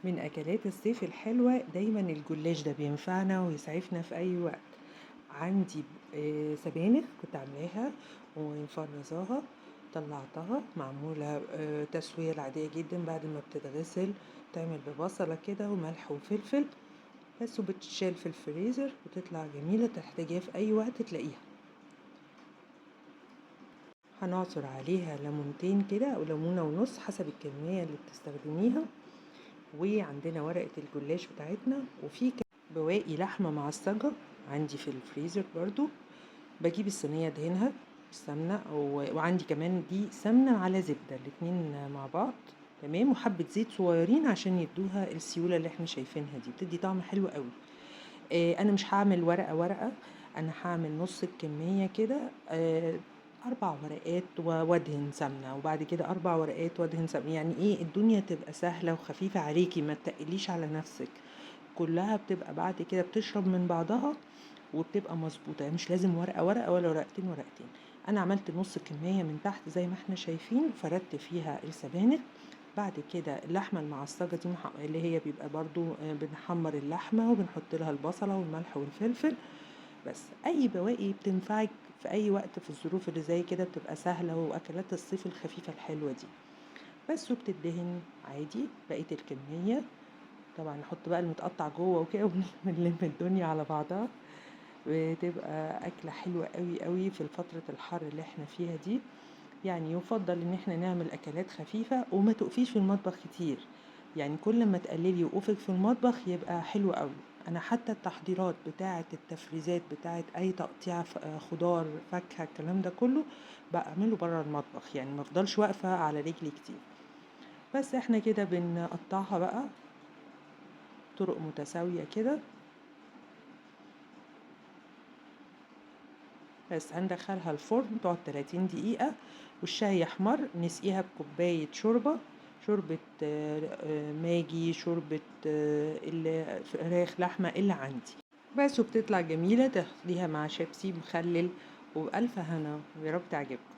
من أكلات الصيف الحلوة دايمًا الجلاش ده بينفعنا ويسعفنا في أي وقت. عندي سبانخ كنت عاملاها ومفرّزاها، طلّعتها معمولة تسوية العادية جدًا بعد ما بتتغسل، بتتعمل ببصلة كده وملح وفلفل بس، وبتتشال في الفريزر وتطلع جميلة تحتاجيها في أي وقت تلاقيها. هنعصر عليها ليمونتين كده أو ليمونة ونُص حسب الكمية اللي بتستخدميها. وعندنا ورقة الجلاش بتاعتنا، وفي بواقي لحمة معصجة عندي في الفريزر برضو. بجيب الصينية ادهنها بالسمنة وعندي كمان دي سمنة على زبدة الاتنين مع بعض، تمام، وحبة زيت صغيرين عشان يدوها السيولة اللي احنا شايفينها دي، بتدي طعم حلو قوي. انا مش هعمل ورقة ورقة، انا هعمل نص الكمية كده، 4 ورقات وادهن سمنة، وبعد كده 4 ورقات وادهن سمنة، يعني ايه الدنيا تبقى سهلة وخفيفة عليكي، ما تقليش على نفسك. كلها بتبقى بعد كده بتشرب من بعضها وبتبقى مظبوطة، يعني مش لازم ورقة ورقة ولا ورقتين ورقتين. انا عملت نص الكمية من تحت زي ما احنا شايفين، فردت فيها السبانخ. بعد كده اللحمة المعصجة دي اللي هي بيبقى برضو بنحمر اللحمة وبنحط لها البصلة والملح والفلفل بس. اي بواقي بتنفعك في اي وقت في الظروف اللي زي كده، بتبقى سهلة واكلات الصيف الخفيفة الحلوة دي بس، وبتدهن عادي بقية الكمية. طبعا نحط بقى المتقطع جوه وكده ونلم الدنيا على بعضها، بتبقى أكلة حلوة قوي قوي في فترة الحر اللي احنا فيها دي. يعني يفضل ان احنا نعمل اكلات خفيفة وما تقفيش في المطبخ كتير، يعني كل ما تقللي وقوفك في المطبخ يبقى حلو قوي. انا حتى التحضيرات بتاعة التفريزات بتاعة اي تقطيع خضار فاكهة الكلام ده كله بعمله بره المطبخ، يعني ما افضلش واقفة على رجلي كتير. بس احنا كده بنقطعها بقى طرق متساوية كده، بس هندخلها الفرن تقعد 30 دقيقة، والشاي يحمر نسقيها بكوباية شوربة ماجي، شوربة فراخ لحمة اللي عندي بس، وبتطلع جميلة تاخديها مع شيبسي مخلل وبألف هنا، ويا رب تعجبكم.